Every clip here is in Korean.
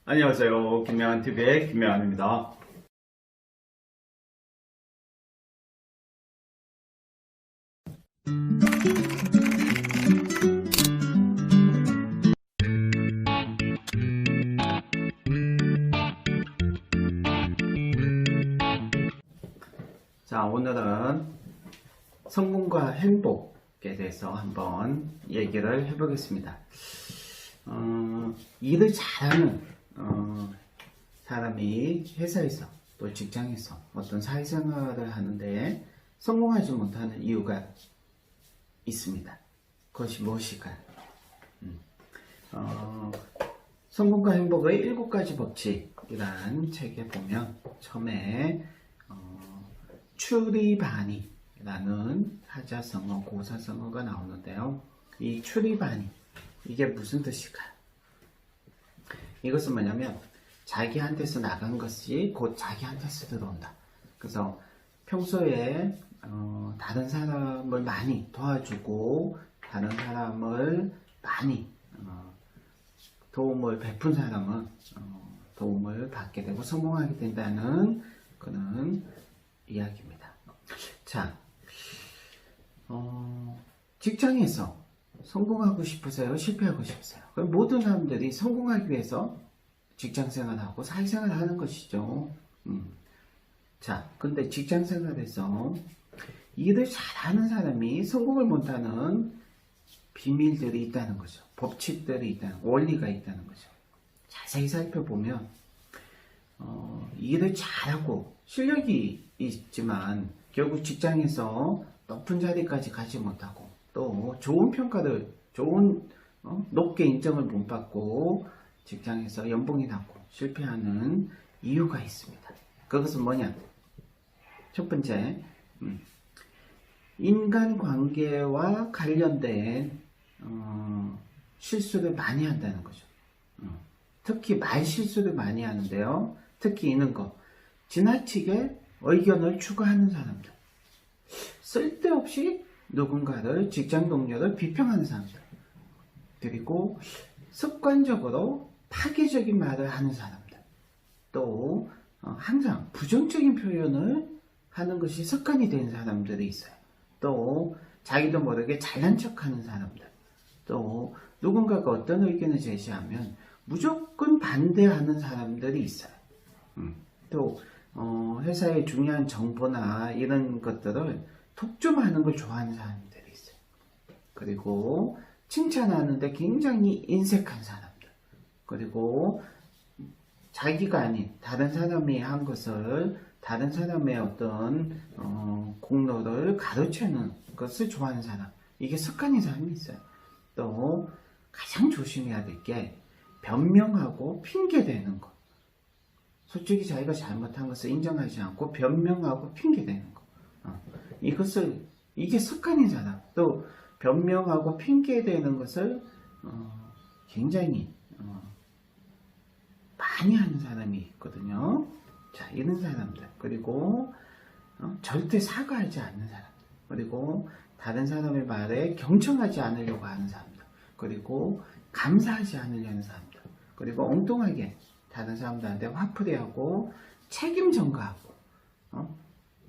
안녕하세요. 김명한TV의 김명한입니다. 자, 오늘은 성공과 행복에 대해서 한번 얘기를 해보겠습니다. 일을 잘하는 사람이 회사에서 또 직장에서 어떤 사회생활을 하는데 성공하지 못하는 이유가 있습니다. 그것이 무엇일까요? 성공과 행복의 7가지 법칙이란 책에 보면 처음에 추리바니라는 사자성어, 고사성어가 나오는데요. 이 추리바니, 이게 무슨 뜻일까요? 이것은 뭐냐면 자기한테서 나간 것이 곧 자기한테서 들어온다. 그래서 평소에 다른 사람을 많이 도와주고 다른 사람을 많이 도움을 베푼 사람은 도움을 받게 되고 성공하게 된다는 그런 이야기입니다. 자, 직장에서 성공하고 싶으세요? 실패하고 싶으세요? 그럼 모든 사람들이 성공하기 위해서 직장생활하고 사회생활을 하는 것이죠. 자, 근데 직장생활에서 일을 잘하는 사람이 성공을 못하는 비밀들이 있다는 거죠. 법칙들이 있다는, 원리가 있다는 거죠. 자세히 살펴보면 일을 잘하고 실력이 있지만 결국 직장에서 높은 자리까지 가지 못하고 또 좋은 평가를 높게 인정을 못 받고 직장에서 연봉이 낮고 실패하는 이유가 있습니다. 그것은 뭐냐? 첫 번째, 인간관계와 관련된 실수를 많이 한다는 거죠. 특히 말 실수를 많이 하는데요. 특히 이런 거, 지나치게 의견을 추구하는 사람들, 쓸데없이 누군가를, 직장 동료를 비평하는 사람들, 그리고 습관적으로 파괴적인 말을 하는 사람들, 또 항상 부정적인 표현을 하는 것이 습관이 된 사람들이 있어요. 또 자기도 모르게 잘난 척하는 사람들, 또 누군가가 어떤 의견을 제시하면 무조건 반대하는 사람들이 있어요. 또 회사의 중요한 정보나 이런 것들을 독점하는 걸 좋아하는 사람들이 있어요. 그리고 칭찬하는데 굉장히 인색한 사람들, 그리고 자기가 아닌 다른 사람이 한 것을 다른 사람의 어떤 공로를 가로채는 것을 좋아하는 사람, 이게 습관인 사람이 있어요. 또 가장 조심해야 될 게 변명하고 핑계대는 것. 솔직히 자기가 잘못한 것을 인정하지 않고 변명하고 핑계대는 것. 이게 습관인 사람. 또 변명하고 핑계대는 것을 굉장히 많이 하는 사람이 있거든요. 자, 이런 사람들. 그리고 절대 사과하지 않는 사람들. 그리고 다른 사람의 말에 경청하지 않으려고 하는 사람들. 그리고 감사하지 않으려는 사람들. 그리고 엉뚱하게 다른 사람들한테 화풀이하고 책임 전가하고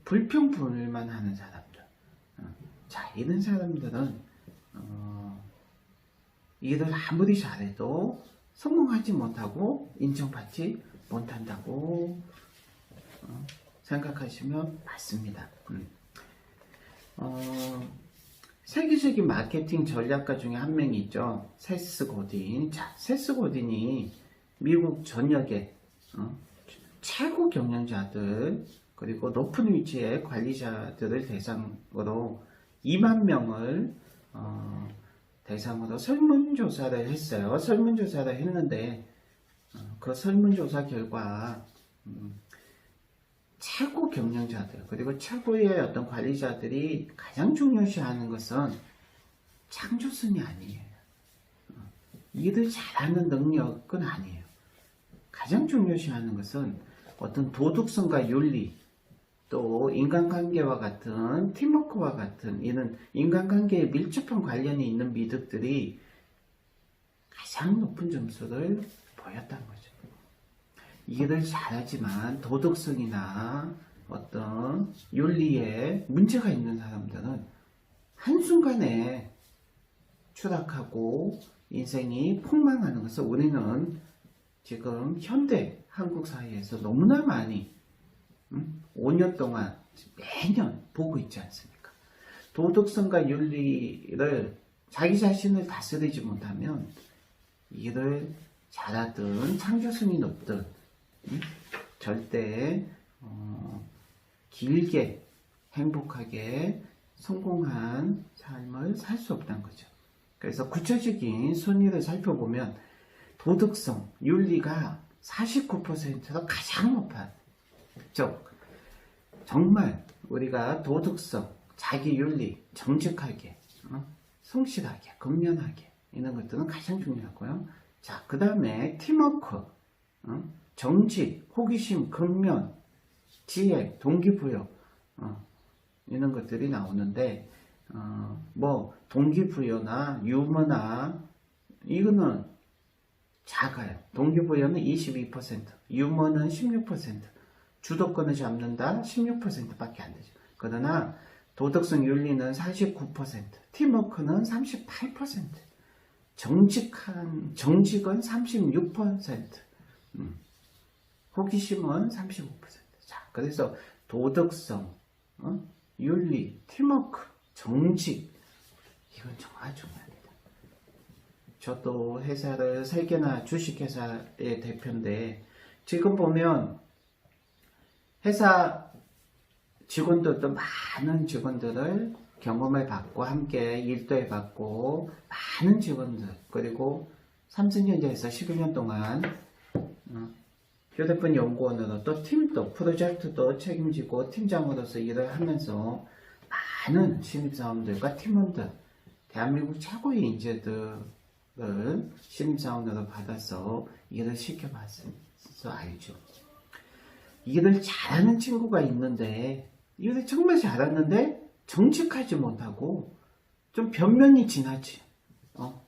불평불만 하는 사람들. 자, 이런 사람들은 일을 아무리 잘해도 성공하지 못하고 인정받지 못한다고 생각하시면 맞습니다. 세계적인 마케팅 전략가 중에 한 명이 있죠. 세스 고딘. 자, 세스 고딘이 미국 전역의 최고 경영자들, 그리고 높은 위치의 관리자들을 대상으로 2만 명을 대상으로 설문조사를 했어요. 설문조사를 했는데 그 설문조사 결과 최고 경영자들, 그리고 최고의 어떤 관리자들이 가장 중요시하는 것은 창조성이 아니에요. 일을 잘하는 능력은 아니에요. 가장 중요시하는 것은 어떤 도덕성과 윤리, 또 인간관계와 같은 팀워크와 같은 이런 인간관계에 밀접한 관련이 있는 미덕들이 가장 높은 점수를 보였다는 거죠. 일을 잘하지만 도덕성이나 어떤 윤리에 문제가 있는 사람들은 한순간에 추락하고 인생이 폭망하는 것을 우리는 지금 현대 한국 사회에서 너무나 많이 5년 동안 매년 보고 있지 않습니까? 도덕성과 윤리를 자기 자신을 다스리지 못하면 일을 잘하든 창조성이 높든 절대 길게 행복하게 성공한 삶을 살 수 없다는 거죠. 그래서 구체적인 순위를 살펴보면 도덕성, 윤리가 49%로 가장 높아요. 즉 정말 우리가 도덕성, 자기 윤리, 정직하게, 성실하게, 근면하게 이런 것들은 가장 중요하고요. 자, 그 다음에 팀워크, 정직, 호기심, 근면, 지혜, 동기부여 이런 것들이 나오는데 뭐 동기부여나 유머나 이거는 작아요. 동기부여는 22%, 유머는 16%, 주도권을 잡는다 16%밖에 안 되죠. 그러나 도덕성 윤리는 49%, 팀워크는 38%, 정직은 36%, 호기심은 35%. 자, 그래서 도덕성, 윤리, 팀워크, 정직, 이건 정말 중요합니다. 저도 회사를 3개나 주식회사의 대표인데 지금 보면 회사 직원들도 많은 직원들을 경험을 받고 함께 일도 해봤고 많은 직원들, 그리고 삼성전자에서 11년 동안 휴대폰 연구원으로 또 팀도 프로젝트도 책임지고 팀장으로서 일을 하면서 많은 신입사원들과 팀원들, 대한민국 최고의 인재들을 신입사원으로 받아서 일을 시켜봤어서 알죠. 일을 잘하는 친구가 있는데 일을 정말 잘하는데 정직하지 못하고 좀 변명이 지나치,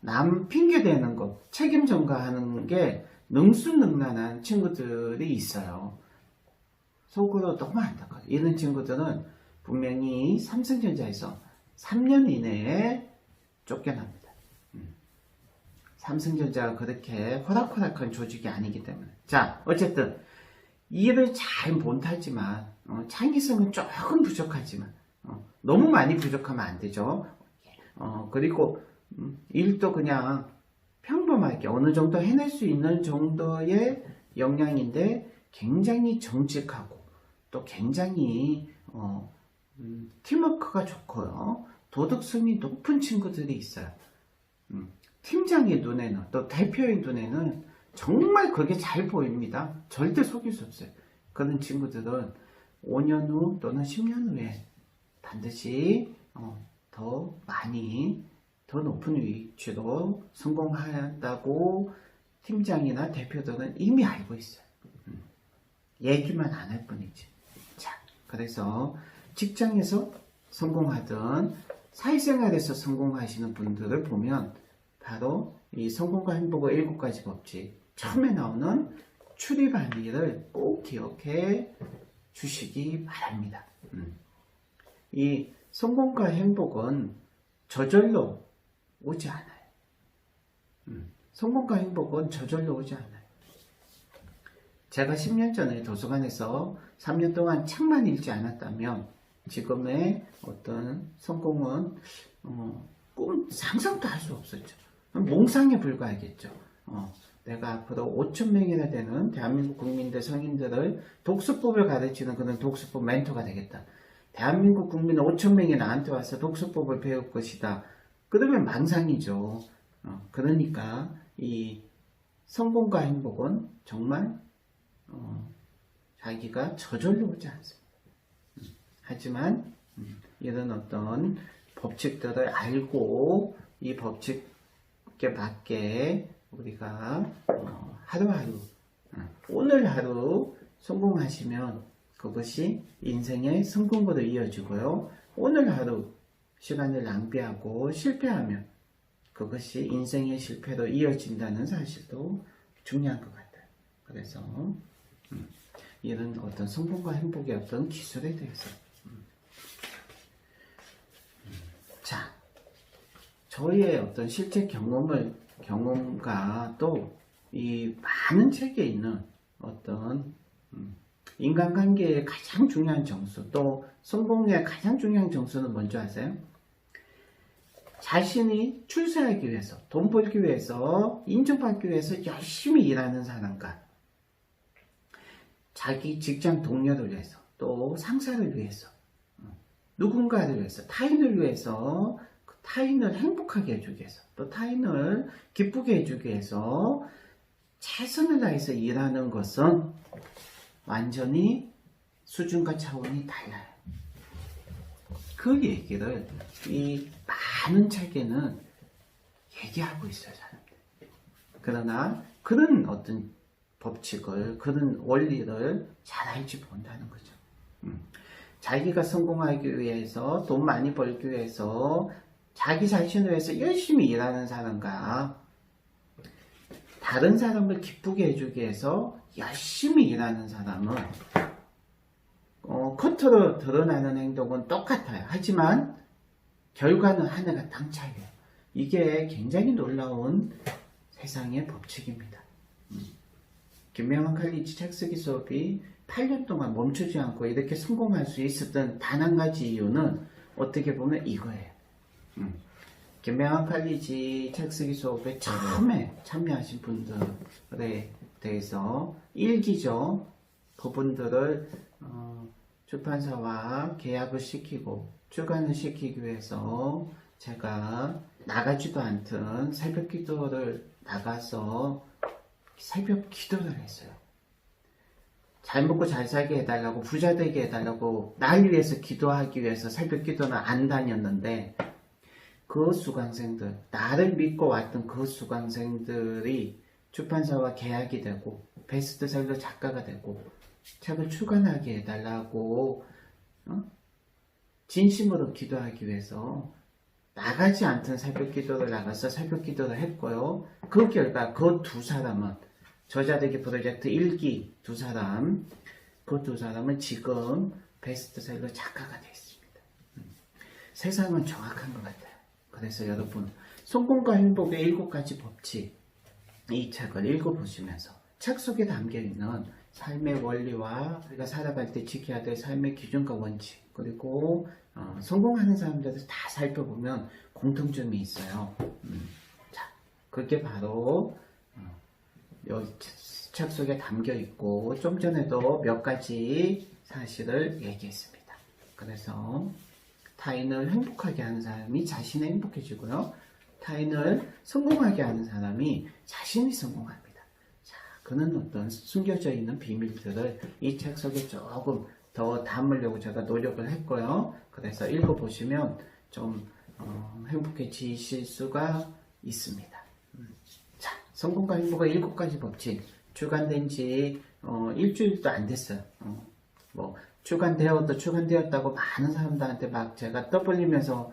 남 핑계대는 거, 책임 전가하는 게 능수능란한 친구들이 있어요. 속으로 너무 안타까워요. 이런 친구들은 분명히 삼성전자에서 3년 이내에 쫓겨납니다. 삼성전자가 그렇게 호락호락한 조직이 아니기 때문에. 자, 어쨌든 일을 잘 못하지만 창의성은 조금 부족하지만 너무 많이 부족하면 안 되죠. 그리고 일도 그냥 평범하게 어느 정도 해낼 수 있는 정도의 역량인데 굉장히 정직하고 또 굉장히 팀워크가 좋고요. 도덕성이 높은 친구들이 있어요. 팀장의 눈에는, 또 대표의 눈에는 정말 그게 잘 보입니다. 절대 속일 수 없어요. 그런 친구들은 5년 후 또는 10년 후에 반드시 더 많이 더 높은 위치로 성공한다고 팀장이나 대표들은 이미 알고 있어요. 얘기만 안 할 뿐이지. 자, 그래서 직장에서 성공하든 사회생활에서 성공하시는 분들을 보면 바로 이 성공과 행복의 7가지 법칙, 처음에 나오는 출입안리를 꼭 기억해 주시기 바랍니다. 이 성공과 행복은 저절로 오지 않아요. 성공과 행복은 저절로 오지 않아요. 제가 10년 전에 도서관에서 3년 동안 책만 읽지 않았다면 지금의 어떤 성공은 상상도 할 수 없었죠. 몽상에 불과하겠죠. 내가 앞으로 5,000명이나 되는 대한민국 국민들, 성인들을 독서법을 가르치는 그런 독서법 멘토가 되겠다. 대한민국 국민 5,000명이 나한테 와서 독서법을 배울 것이다. 그러면 망상이죠. 그러니까 이 성공과 행복은 정말 자기가 저절로 오지 않습니다. 하지만 이런 어떤 법칙들을 알고 이 법칙에 맞게 우리가 하루하루 오늘 하루 성공하시면 그것이 인생의 성공으로 이어지고요. 오늘 하루 시간을 낭비하고 실패하면 그것이 인생의 실패로 이어진다는 사실도 중요한 것 같아요. 그래서 이런 어떤 성공과 행복의 어떤 기술에 대해서. 자, 저희의 어떤 실제 경험과 또 이 많은 책에 있는 어떤 인간관계의 가장 중요한 정수, 또 성공의 가장 중요한 정수는 뭔지 아세요? 자신이 출세하기 위해서, 돈 벌기 위해서, 인정받기 위해서 열심히 일하는 사람과 자기 직장 동료를 위해서, 또 상사를 위해서, 누군가를 위해서, 타인을 위해서, 타인을 행복하게 해주기 위해서, 또 타인을 기쁘게 해주기 위해서 최선을 다해서 일하는 것은 완전히 수준과 차원이 달라요. 그 얘기를 이 많은 책에는 얘기하고 있어요, 사람들. 그러나 그런 어떤 법칙을, 그런 원리를 잘 알지 못한다는 거죠. 자기가 성공하기 위해서, 돈 많이 벌기 위해서, 자기 자신을 위해서 열심히 일하는 사람과 다른 사람을 기쁘게 해주기 위해서 열심히 일하는 사람은 겉으로 드러나는 행동은 똑같아요. 하지만 결과는 하늘과 땅 차이예요. 이게 굉장히 놀라운 세상의 법칙입니다. 김명환 칼리지 책 쓰기 수업이 8년 동안 멈추지 않고 이렇게 성공할 수 있었던 단 한 가지 이유는 어떻게 보면 이거예요. 김명환 칼리지 책 쓰기 수업에 처음에 참여하신 분들에 대해서 일기죠. 그분들을 출판사와 계약을 시키고 출간을 시키기 위해서 제가 나가지도 않던 새벽 기도를 나가서 새벽 기도를 했어요. 잘 먹고 잘 살게 해달라고, 부자 되게 해달라고, 날 위해서 기도하기 위해서 새벽 기도는 안 다녔는데, 그 수강생들, 나를 믿고 왔던 그 수강생들이 출판사와 계약이 되고 베스트셀러 작가가 되고 책을 출간하게 해달라고 진심으로 기도하기 위해서 나가지 않던 새벽 기도를 나가서 새벽 기도를 했고요. 그 결과 그 두 사람은 저자되기 프로젝트 1기 두 사람, 그 두 사람은 지금 베스트셀러 작가가 되어 있습니다. 세상은 정확한 것 같아요. 그래서 여러분, 성공과 행복의 7가지 법칙, 이 책을 읽어보시면서 책 속에 담겨있는 삶의 원리와 우리가 살아갈 때 지켜야 될 삶의 기준과 원칙, 그리고 성공하는 사람들을 다 살펴보면 공통점이 있어요. 자, 그게 바로 여기 책 속에 담겨있고 좀 전에도 몇 가지 사실을 얘기했습니다. 그래서 타인을 행복하게 하는 사람이 자신이 행복해지고요. 타인을 성공하게 하는 사람이 자신이 성공합니다. 자, 그는 어떤 숨겨져 있는 비밀들을 이 책 속에 조금 더 담으려고 제가 노력을 했고요. 그래서 읽어보시면 좀 행복해지실 수가 있습니다. 자, 성공과 행복의 7가지 법칙 출간된 지 일주일도 안 됐어요. 출간되었다고 많은 사람들한테 막 제가 떠벌리면서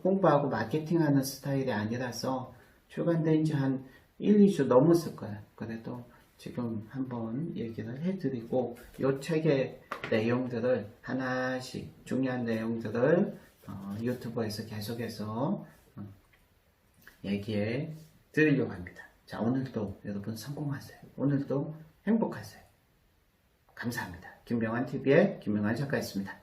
홍보하고 마케팅하는 스타일이 아니라서 출간된 지 한 1, 2주 넘었을 거예요. 그래도 지금 한번 얘기를 해드리고 이 책의 내용들을 하나씩 중요한 내용들을 유튜브에서 계속해서 얘기해 드리려고 합니다. 자, 오늘도 여러분 성공하세요. 오늘도 행복하세요. 감사합니다. 김명환TV의 김명환 작가였습니다.